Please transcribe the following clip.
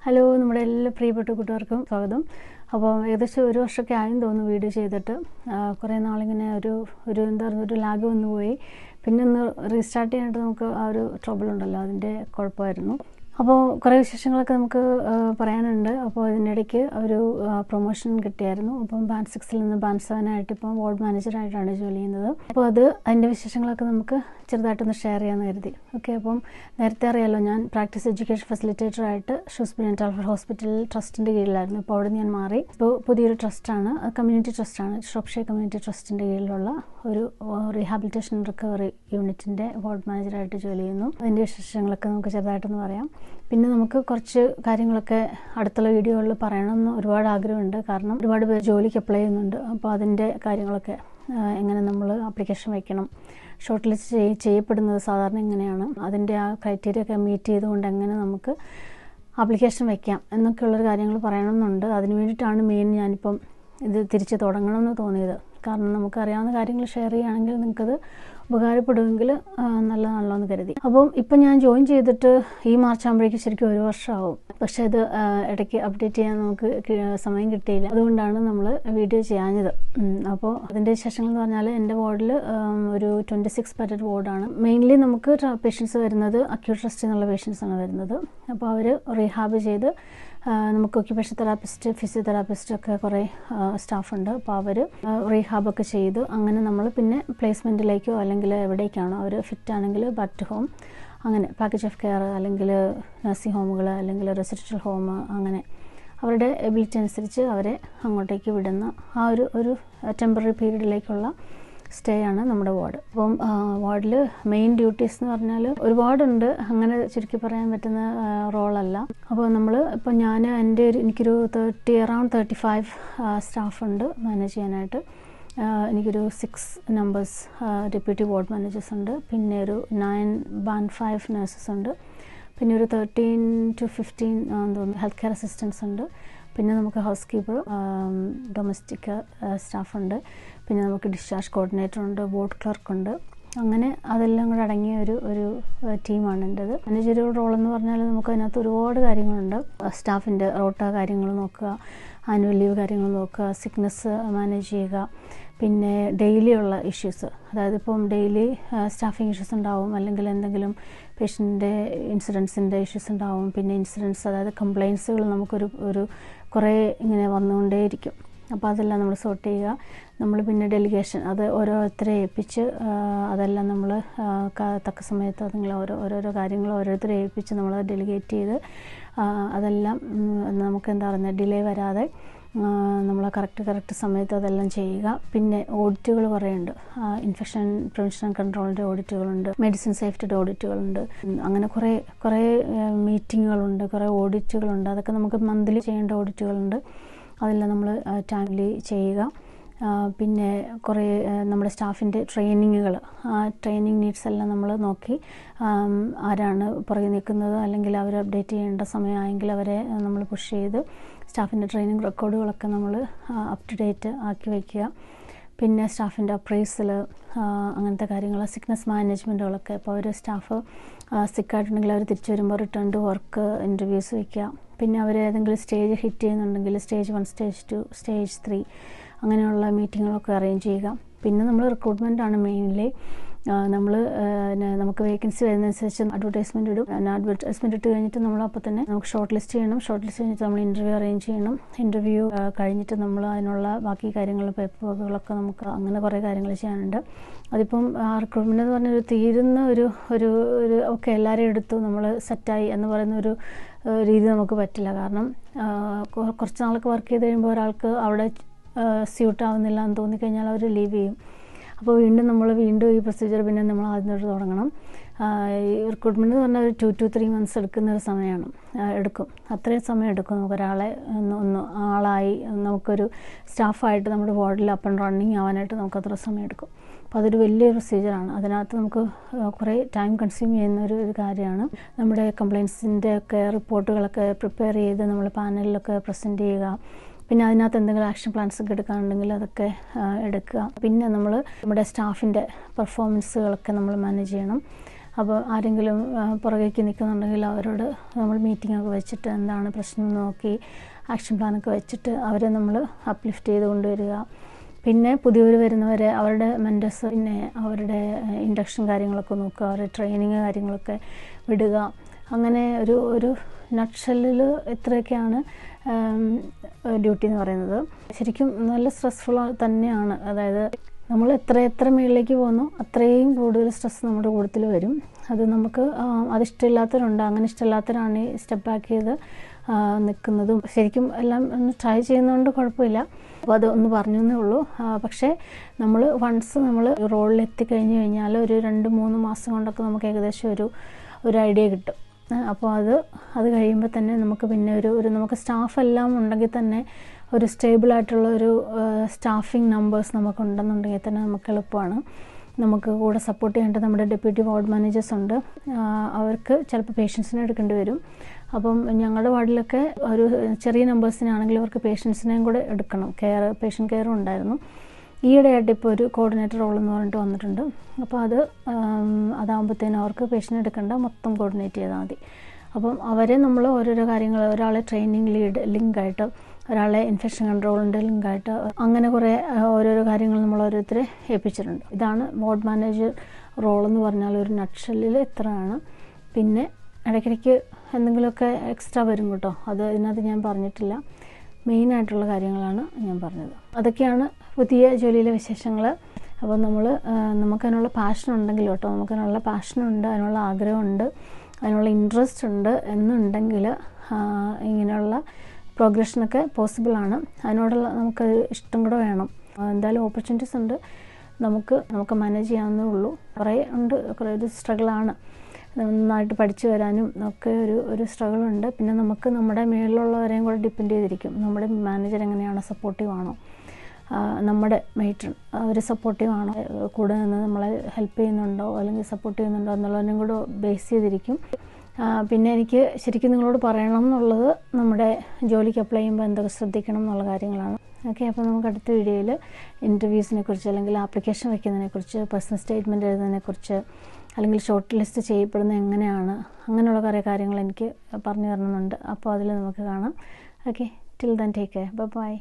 Hello, നമ്മുടെ എല്ലാ പ്രിയപ്പെട്ട കൂട്ടുകാർക്കും സ്വാഗതം. അപ്പോൾ ഏകദേശം ഒരു വർഷമൊക്കെ ആയെന്ന് തോന്നുന്നു വീഡിയോ ചെയ്തിട്ട്. കുറേ നാളിങ്ങനെ ഒരു ലാഗ് വന്നു പോയി. പിന്നെ ഒന്ന് റീസ്റ്റാർട്ട് ചെയ്യാനായിട്ട് നമുക്ക് ആ ഒരു ട്രബിൾ ഉണ്ടല്ലോ, അതിൻ്റെ കുഴപ്പമായിരുന്നു. അപ്പോൾ കുറേ വിശേഷങ്ങളൊക്കെ നമുക്ക് പറയാനുണ്ട്. അപ്പോൾ ഇതിനിടയ്ക്ക് ഒരു പ്രൊമോഷൻ കിട്ടിയായിരുന്നു. അപ്പം ബാൻഡ് 6-ൽ നിന്ന് ബാൻഡ് 7 ഇപ്പം വാർഡ് മാനേജറായിട്ടാണ് ജോലി ചെയ്യുന്നത്. അപ്പോൾ അതിൻ്റെ വിശേഷങ്ങളൊക്കെ നമുക്ക് ചെറുതായിട്ടൊന്ന് ഷെയർ ചെയ്യാമെന്ന് കരുതി. ഓക്കെ, അപ്പം നേരത്തെ അറിയാമല്ലോ, ഞാൻ പ്രാക്ടീസ് എഡ്യൂക്കേഷൻ ഫെസിലിറ്റേറ്ററായിട്ട് ഷൂസ്ബറി ആൻഡ് ടാൽഫർ ഹോസ്പിറ്റൽ ട്രസ്റ്റിൻ്റെ കീഴിലായിരുന്നു. ഇപ്പോൾ അവിടെ ഞാൻ മാറി. ഇപ്പോൾ പുതിയൊരു ട്രസ്റ്റാണ്, കമ്മ്യൂണിറ്റി ട്രസ്റ്റാണ്. ഷ്രോപ്ഷയർ കമ്മ്യൂണിറ്റി ട്രസ്റ്റിൻ്റെ കീഴിലുള്ള ഒരു റീഹാബിലിറ്റേഷൻ റിക്കവറി യൂണിറ്റിൻ്റെ വാർഡ് മാനേജറായിട്ട് ജോലി ചെയ്യുന്നു. അതിൻ്റെ വിശേഷങ്ങളൊക്കെ നമുക്ക് ചെറുതായിട്ടൊന്ന് പറയാം. പിന്നെ നമുക്ക് കുറച്ച് കാര്യങ്ങളൊക്കെ അടുത്തുള്ള വീഡിയോകളിൽ പറയണമെന്ന് ഒരുപാട് ആഗ്രഹമുണ്ട്. കാരണം ഒരുപാട് പേര് ജോലിക്ക് അപ്ലൈ ചെയ്യുന്നുണ്ട്. അപ്പോൾ അതിൻ്റെ കാര്യങ്ങളൊക്കെ എങ്ങനെ നമ്മൾ ആപ്ലിക്കേഷൻ വയ്ക്കണം, ഷോർട്ട് ലിസ്റ്റ് ചെയ്യപ്പെടുന്നത് സാധാരണ എങ്ങനെയാണ്, അതിൻ്റെ ആ ക്രൈറ്റീരിയ ഒക്കെ മീറ്റ് ചെയ്തുകൊണ്ട് എങ്ങനെ നമുക്ക് ആപ്ലിക്കേഷൻ വയ്ക്കാം എന്നൊക്കെയുള്ളൊരു കാര്യങ്ങൾ പറയണമെന്നുണ്ട്. അതിന് വേണ്ടിയിട്ടാണ് മെയിൻ ഞാനിപ്പം ഇത് തിരിച്ച് തുടങ്ങണമെന്ന് തോന്നിയത്. കാരണം നമുക്കറിയാവുന്ന കാര്യങ്ങൾ ഷെയർ ചെയ്യുകയാണെങ്കിൽ നിങ്ങൾക്കത് ഉപകാരപ്പെടുമെങ്കിൽ നല്ലതാണല്ലോ എന്ന് കരുതി. അപ്പം ഇപ്പം ഞാൻ ജോയിൻ ചെയ്തിട്ട് ഈ മാർച്ച് ആകുമ്പോഴേക്കും ശരിക്കും ഒരു വർഷമാവും. പക്ഷേ ഇത് ഇടയ്ക്ക് അപ്ഡേറ്റ് ചെയ്യാൻ നമുക്ക് സമയം കിട്ടിയില്ല. അതുകൊണ്ടാണ് നമ്മൾ വീഡിയോ ചെയ്യാഞ്ഞത്. അപ്പോൾ അതിൻ്റെ വിശേഷങ്ങൾ എന്ന് പറഞ്ഞാൽ എൻ്റെ വാർഡിൽ ഒരു 26 ബെഡഡ് വാർഡാണ്. മെയിൻലി നമുക്ക് പേഷ്യൻസ് വരുന്നത് അക്യൂട്ട് ട്രസ്റ്റ് എന്നുള്ള പേഷ്യൻസാണ് വരുന്നത്. അപ്പോൾ അവർ റീഹാബ് ചെയ്ത് നമുക്ക് ഒക്യുപേഷൻ തെറാപ്പിസ്റ്റ്, ഫിസിയോതെറാപ്പിസ്റ്റ് ഒക്കെ കുറേ സ്റ്റാഫുണ്ട്. അപ്പോൾ അവർ റീഹാബൊക്കെ ചെയ്ത് അങ്ങനെ നമ്മൾ പിന്നെ പ്ലേസ്മെൻറ്റിലേക്കോ അല്ലെങ്കിൽ എവിടേക്കാണോ അവർ ഫിറ്റ് ആണെങ്കിൽ ബാക്ക് ടു ഹോം, അങ്ങനെ പാക്കേജ് ഓഫ് കെയർ, അല്ലെങ്കിൽ നഴ്സിംഗ് ഹോമുകൾ, അല്ലെങ്കിൽ റെസിഡൻഷ്യൽ ഹോം, അങ്ങനെ അവരുടെ എബിലിറ്റി അനുസരിച്ച് അവരെ അങ്ങോട്ടേക്ക് വിടുന്ന ആ ഒരു ടെമ്പററി പീരീഡിലേക്കുള്ള സ്റ്റേ ആണ് നമ്മുടെ വാർഡ്. അപ്പം വാർഡിൽ മെയിൻ ഡ്യൂട്ടീസ് എന്ന് പറഞ്ഞാൽ ഒരുപാടുണ്ട്. അങ്ങനെ ചുരുക്കി പറയാൻ പറ്റുന്ന റോളല്ല. അപ്പോൾ ഇപ്പോൾ എനിക്കൊരു അറൗണ്ട് 35 സ്റ്റാഫുണ്ട് മാനേജ് ചെയ്യാനായിട്ട്. എനിക്കൊരു 6 നമ്പേഴ്സ് ഡെപ്യൂട്ടി വാർഡ് മാനേജേഴ്സ് ഉണ്ട്. പിന്നെ ഒരു 9 ബാൻഡ് 5 നഴ്സസ് ഉണ്ട്. പിന്നെ ഒരു 13 to 15 തോന്നുന്നു ഹെൽത്ത് കെയർ അസിസ്റ്റൻസ് ഉണ്ട്. പിന്നെ നമുക്ക് ഹൗസ് കീപ്പർ, ഡൊമസ്റ്റിക് സ്റ്റാഫുണ്ട്. പിന്നെ നമുക്ക് ഡിസ്ചാർജ് കോർഡിനേറ്റർ ഉണ്ട്, ബോർഡ് ക്ലർക്കുണ്ട്. അങ്ങനെ അതെല്ലാം കൂടെ അടങ്ങിയ ഒരു ടീമാണ് എൻ്റേത്. മാനേജറിയൽ റോളെന്ന് പറഞ്ഞാൽ നമുക്ക് അതിനകത്ത് ഒരുപാട് കാര്യങ്ങളുണ്ട്. സ്റ്റാഫിൻ്റെ റോട്ട കാര്യങ്ങൾ നോക്കുക, ആനുവൽ ലീവ് കാര്യങ്ങൾ നോക്കുക, സിക്നെസ് മാനേജ് ചെയ്യുക, പിന്നെ ഡെയിലി ഉള്ള ഇഷ്യൂസ്, അതായത് ഇപ്പം ഡെയിലി സ്റ്റാഫിങ് ഇഷ്യൂസ് ഉണ്ടാവും, അല്ലെങ്കിൽ എന്തെങ്കിലും പേഷ്യൻ്റെ ഇൻസിഡൻസിൻ്റെ ഇഷ്യൂസ് ഉണ്ടാവും. പിന്നെ ഇൻസിഡൻസ്, അതായത് കംപ്ലയിൻസുകൾ നമുക്കൊരു കുറേ ഇങ്ങനെ വന്നുകൊണ്ടേയിരിക്കും. അപ്പോൾ അതെല്ലാം നമ്മൾ സോർട്ട് ചെയ്യുക. നമ്മൾ പിന്നെ ഡെലിഗേഷൻ, അത് ഓരോരുത്തരെ ഏൽപ്പിച്ച് അതെല്ലാം നമ്മൾ തക്ക സമയത്ത് നിങ്ങൾ ഓരോരോ കാര്യങ്ങൾ ഓരോരുത്തരെ ഏൽപ്പിച്ച് നമ്മൾ ഡെലിഗേറ്റ് ചെയ്ത് അതെല്ലാം നമുക്ക് എന്താ പറയുന്നത്, ഡിലേ വരാതെ നമ്മൾ കറക്റ്റ് സമയത്ത് അതെല്ലാം ചെയ്യുക. പിന്നെ ഓഡിറ്റുകൾ കുറേയുണ്ട്. ഇൻഫെക്ഷൻ പ്രിവെൻഷൻ ആൻഡ് കൺട്രോളിൻ്റെ ഓഡിറ്റുകളുണ്ട്, മെഡിസിൻ സേഫ്റ്റിയുടെ ഓഡിറ്റുകളുണ്ട്. അങ്ങനെ കുറേ മീറ്റിങ്ങുകളുണ്ട്, കുറേ ഓഡിറ്റുകളുണ്ട്. അതൊക്കെ നമുക്ക് മന്ത്ലി ചെയ്യേണ്ട ഓഡിറ്റുകളുണ്ട്. അതെല്ലാം നമ്മൾ ടൈംലി ചെയ്യുക. പിന്നെ കുറേ നമ്മുടെ സ്റ്റാഫിൻ്റെ ട്രെയിനിങ്ങുകൾ, ആ ട്രെയിനിങ് നീഡ്സ് എല്ലാം നമ്മൾ നോക്കി ആരാണ് പുറകെ നിൽക്കുന്നത്, അല്ലെങ്കിൽ അവർ അപ്ഡേറ്റ് ചെയ്യേണ്ട സമയമായെങ്കിൽ അവരെ നമ്മൾ പുഷ് ചെയ്ത് സ്റ്റാഫിൻ്റെ ട്രെയിനിങ് റെക്കോർഡുകളൊക്കെ നമ്മൾ അപ് ടു ഡേറ്റ് ആക്കി വയ്ക്കുക. പിന്നെ സ്റ്റാഫിൻ്റെ അപ്രൈസൽ, അങ്ങനത്തെ കാര്യങ്ങൾ, സിക്നെസ് മാനേജ്മെൻറ്റുകളൊക്കെ. അപ്പോൾ ഒരു സ്റ്റാഫ് സിക്കായിട്ടുണ്ടെങ്കിൽ അവർ തിരിച്ചു വരുമ്പോൾ റിട്ടേൺ ടു വർക്ക് ഇൻ്റർവ്യൂസ് വയ്ക്കുക. പിന്നെ അവർ ഏതെങ്കിലും സ്റ്റേജ് ഹിറ്റ് ചെയ്യുന്നുണ്ടെങ്കിൽ സ്റ്റേജ് 1, സ്റ്റേജ് 2, സ്റ്റേജ് 3 അങ്ങനെയുള്ള മീറ്റിങ്ങുകളൊക്കെ അറേഞ്ച് ചെയ്യുക. പിന്നെ നമ്മൾ റിക്രൂട്ട്മെൻറ്റാണ് മെയിൻലി. നമുക്ക് വേക്കൻസി വരുന്നതനുസരിച്ച് അഡ്വർടൈസ്മെൻറ്റ് ഇടും. അഡ്വർടൈസ്മെൻറ്റ് ഇട്ട് കഴിഞ്ഞിട്ട് നമ്മൾ അപ്പോൾ തന്നെ നമുക്ക് ഷോർട്ട് ലിസ്റ്റ് ചെയ്യണം. ഷോർട്ട് ലിസ്റ്റ് കഴിഞ്ഞിട്ട് നമ്മൾ ഇൻ്റർവ്യൂ അറേഞ്ച് ചെയ്യണം. ഇൻ്റർവ്യൂ കഴിഞ്ഞിട്ട് നമ്മൾ അതിനുള്ള ബാക്കി കാര്യങ്ങൾ, പേപ്പർ വർക്കുകളൊക്കെ നമുക്ക് അങ്ങനെ കുറേ കാര്യങ്ങൾ ചെയ്യാനുണ്ട്. അതിപ്പം റിക്രൂട്ട്മെൻറ്റ് എന്ന് പറഞ്ഞൊരു തീരുന്ന ഒരു ഓക്കെ എല്ലാവരെയും എടുത്തു നമ്മൾ സെറ്റായി എന്ന് പറയുന്ന ഒരു രീതി നമുക്ക് പറ്റില്ല. കാരണം കുറച്ച് നാളൊക്കെ വർക്ക് ചെയ്ത് കഴിയുമ്പോൾ ഒരാൾക്ക് അവിടെ സ്യൂട്ട് ആവുന്നില്ല എന്ന് തോന്നിക്കഴിഞ്ഞാൽ അവർ ലീവ് ചെയ്യും. അപ്പോൾ വീണ്ടും ഈ പ്രൊസീജിയർ പിന്നെ നമ്മൾ ആദ്യം തുടങ്ങണം. ഈ റിക്രൂട്ട്മെൻറ്റ് എന്ന് പറഞ്ഞാൽ ഒരു 2 to 3 months എടുക്കുന്നൊരു സമയമാണ്, എടുക്കും. അത്രയും സമയം എടുക്കും നമുക്ക് ഒരാളെ ആളായി നമുക്കൊരു സ്റ്റാഫായിട്ട് നമ്മുടെ വാർഡിൽ അപ്പ് ആൻഡ് റണ്ണിങ് ആവാനായിട്ട് നമുക്ക് അത്ര സമയം എടുക്കും. അപ്പോൾ അതൊരു വലിയൊരു പ്രൊസീജിയറാണ്. അതിനകത്ത് നമുക്ക് കുറേ ടൈം കൺസ്യൂം ചെയ്യുന്ന ഒരു കാര്യമാണ്. നമ്മുടെ കംപ്ലയിൻസിൻ്റെ ഒക്കെ റിപ്പോർട്ടുകളൊക്കെ പ്രിപ്പയർ ചെയ്ത് നമ്മൾ പാനലിലൊക്കെ പ്രസൻറ്റ് ചെയ്യുക. പിന്നെ അതിനകത്ത് എന്തെങ്കിലും ആക്ഷൻ പ്ലാൻസ് ഒക്കെ എടുക്കുകയാണെങ്കിൽ അതൊക്കെ എടുക്കുക. പിന്നെ നമ്മുടെ സ്റ്റാഫിൻ്റെ പെർഫോമൻസുകളൊക്കെ നമ്മൾ മാനേജ് ചെയ്യണം. അപ്പോൾ ആരെങ്കിലും പുറകേക്ക് നിൽക്കുന്നുണ്ടെങ്കിൽ അവരോട് നമ്മൾ മീറ്റിങ്ങൊക്കെ വെച്ചിട്ട് എന്താണ് പ്രശ്നം നോക്കി ആക്ഷൻ പ്ലാനൊക്കെ വെച്ചിട്ട് അവരെ നമ്മൾ അപ്ലിഫ്റ്റ് ചെയ്ത് കൊണ്ടുവരിക. പിന്നെ പുതിയവർ വരുന്നവരെ അവരുടെ മെൻറ്റേഴ്സ് പിന്നെ അവരുടെ ഇൻഡക്ഷൻ കാര്യങ്ങളൊക്കെ നോക്കുക, അവരുടെ ട്രെയിനിങ് കാര്യങ്ങളൊക്കെ വിടുക. അങ്ങനെ ഒരു നട്ട്ഷെല്ലിൽ ഇത്രയൊക്കെയാണ് ഡ്യൂട്ടി എന്ന് പറയുന്നത്. ശരിക്കും നല്ല സ്ട്രെസ്ഫുൾ തന്നെയാണ്. അതായത് നമ്മൾ എത്ര മുകളിലേക്ക് പോകുന്നു അത്രയും കൂടുതൽ സ്ട്രെസ് നമ്മുടെ കൂട്ടത്തിൽ വരും. അത് നമുക്ക് അതിഷ്ടമില്ലാത്തവരുണ്ട്. അങ്ങനെ ഇഷ്ടമില്ലാത്തവരാണ് ഈ സ്റ്റെപ്പ് ബാക്ക് ചെയ്ത് നിൽക്കുന്നതും. ശരിക്കും എല്ലാം ഒന്ന് ട്രൈ ചെയ്യുന്നതുകൊണ്ട് കുഴപ്പമില്ല. അപ്പോൾ അത് ഒന്ന് പറഞ്ഞേ ഉള്ളൂ. പക്ഷേ നമ്മൾ വൺസ് നമ്മൾ റോളിൽ എത്തിക്കഴിഞ്ഞ് കഴിഞ്ഞാൽ ഒരു 2-3 മാസം കൊണ്ടൊക്കെ നമുക്ക് ഏകദേശം ഒരു ഐഡിയ കിട്ടും. അപ്പോൾ അത് കഴിയുമ്പോൾ തന്നെ നമുക്ക് പിന്നെ നമുക്ക് സ്റ്റാഫ് എല്ലാം ഉണ്ടെങ്കിൽ തന്നെ ഒരു സ്റ്റേബിളായിട്ടുള്ള ഒരു സ്റ്റാഫിംഗ് നമ്പേഴ്സ് നമുക്കുണ്ടെന്നുണ്ടെങ്കിൽ തന്നെ നമുക്ക് എളുപ്പമാണ്. നമുക്ക് കൂടെ സപ്പോർട്ട് ചെയ്യേണ്ടത് നമ്മുടെ ഡെപ്യൂട്ടി വാർഡ് മാനേജേഴ്സ് ഉണ്ട്. അവർക്ക് ചിലപ്പോൾ പേഷ്യൻസിനെ എടുക്കേണ്ടി വരും. അപ്പം ഞങ്ങളുടെ വാർഡിലൊക്കെ ഒരു ചെറിയ നമ്പേഴ്സിനാണെങ്കിൽ അവർക്ക് പേഷ്യൻസിനെയും കൂടെ എടുക്കണം. പേഷ്യൻ്റ് കെയറും ഉണ്ടായിരുന്നു. ഈയിടെയായിട്ട് ഇപ്പോൾ ഒരു കോർഡിനേറ്റർ റോൾ എന്ന് പറഞ്ഞിട്ട് വന്നിട്ടുണ്ട്. അപ്പോൾ അതാകുമ്പോഴത്തേനും അവർക്ക് പേഷ്യൻ്റ് എടുക്കേണ്ട, മൊത്തം കോർഡിനേറ്റ് ചെയ്താൽ മതി. അപ്പം അവരെ നമ്മൾ ഓരോരോ കാര്യങ്ങൾ, ഒരാളെ ട്രെയിനിങ് ലിങ്കായിട്ട്, ഒരാളെ ഇൻഫെക്ഷൻ കൺട്രോളിൻ്റെ ലിങ്കായിട്ട്, അങ്ങനെ കുറേ ഓരോരോ കാര്യങ്ങൾ നമ്മൾ ഓരോരുത്തരെ ഏൽപ്പിച്ചിട്ടുണ്ട്. ഇതാണ് വാർഡ് മാനേജർ റോൾ എന്ന് പറഞ്ഞാൽ ഒരു നട്ട്ഷെല്ലിൽ ഇത്രയാണ്. പിന്നെ ഇടയ്ക്കിടയ്ക്ക് എന്തെങ്കിലുമൊക്കെ എക്സ്ട്രാ വരും കേട്ടോ. ഇതിനകത്ത് ഞാൻ പറഞ്ഞിട്ടില്ല. മെയിനായിട്ടുള്ള കാര്യങ്ങളാണ് ഞാൻ പറഞ്ഞത്. അതൊക്കെയാണ് പുതിയ ജോലിയിലെ വിശേഷങ്ങൾ. അപ്പോൾ നമുക്കതിനുള്ള പാഷൻ ഉണ്ടെങ്കിൽ കേട്ടോ, നമുക്കതിനുള്ള പാഷനുണ്ട്, അതിനുള്ള ആഗ്രഹമുണ്ട്, അതിനുള്ള ഇൻട്രസ്റ്റ് ഉണ്ട് എന്നുണ്ടെങ്കിൽ ഇങ്ങനെയുള്ള പ്രോഗ്രഷനൊക്കെ പോസിബിളാണ്. അതിനോടുള്ള നമുക്കത് ഇഷ്ടം കൂടെ വേണം. എന്തായാലും ഓപ്പർച്യൂണിറ്റീസ് ഉണ്ട്. നമുക്ക് മാനേജ് ചെയ്യാവുന്നേ ഉള്ളൂ. കുറേ ഒരു സ്ട്രഗിളാണ്. നന്നായിട്ട് പഠിച്ചു വരാനും ഒക്കെ ഒരു സ്ട്രഗിളുണ്ട്. പിന്നെ നമുക്ക് നമ്മുടെ മേളിലുള്ളവരെയും കൂടെ ഡിപ്പെൻഡ് ചെയ്തിരിക്കും. നമ്മുടെ മാനേജർ എങ്ങനെയാണോ, സപ്പോർട്ടീവ് ആണോ, നമ്മുടെ മെയ്ട്രൺ അവർ സപ്പോർട്ടീവ് ആണോ, കൂടെ നിന്ന് നമ്മളെ ഹെൽപ്പ് ചെയ്യുന്നുണ്ടോ അല്ലെങ്കിൽ സപ്പോർട്ട് ചെയ്യുന്നുണ്ടോ എന്നുള്ളതിനും കൂടെ ബേസ് ചെയ്തിരിക്കും. പിന്നെ എനിക്ക് ശരിക്കും നിങ്ങളോട് പറയണം എന്നുള്ളത് നമ്മുടെ ജോലിക്ക് അപ്ലൈ ചെയ്യുമ്പോൾ എന്തൊക്കെ ശ്രദ്ധിക്കണം എന്നുള്ള കാര്യങ്ങളാണ്. ഓക്കെ, അപ്പോൾ നമുക്ക് അടുത്ത വീഡിയോയിൽ ഇൻ്റർവ്യൂസിനെ കുറിച്ച്, അല്ലെങ്കിൽ ആപ്ലിക്കേഷൻ വയ്ക്കുന്നതിനെക്കുറിച്ച്, പേഴ്സണൽ സ്റ്റേറ്റ്മെൻറ്റ് എഴുതുന്നതിനെക്കുറിച്ച്, അല്ലെങ്കിൽ ഷോർട്ട് ലിസ്റ്റ് ചെയ്യപ്പെടുന്നത് എങ്ങനെയാണ്, അങ്ങനെയുള്ള കുറേ കാര്യങ്ങൾ എനിക്ക് പറഞ്ഞു തരണമെന്നുണ്ട്. അപ്പോൾ അതിൽ നമുക്ക് കാണാം. Okay, till then take care. By.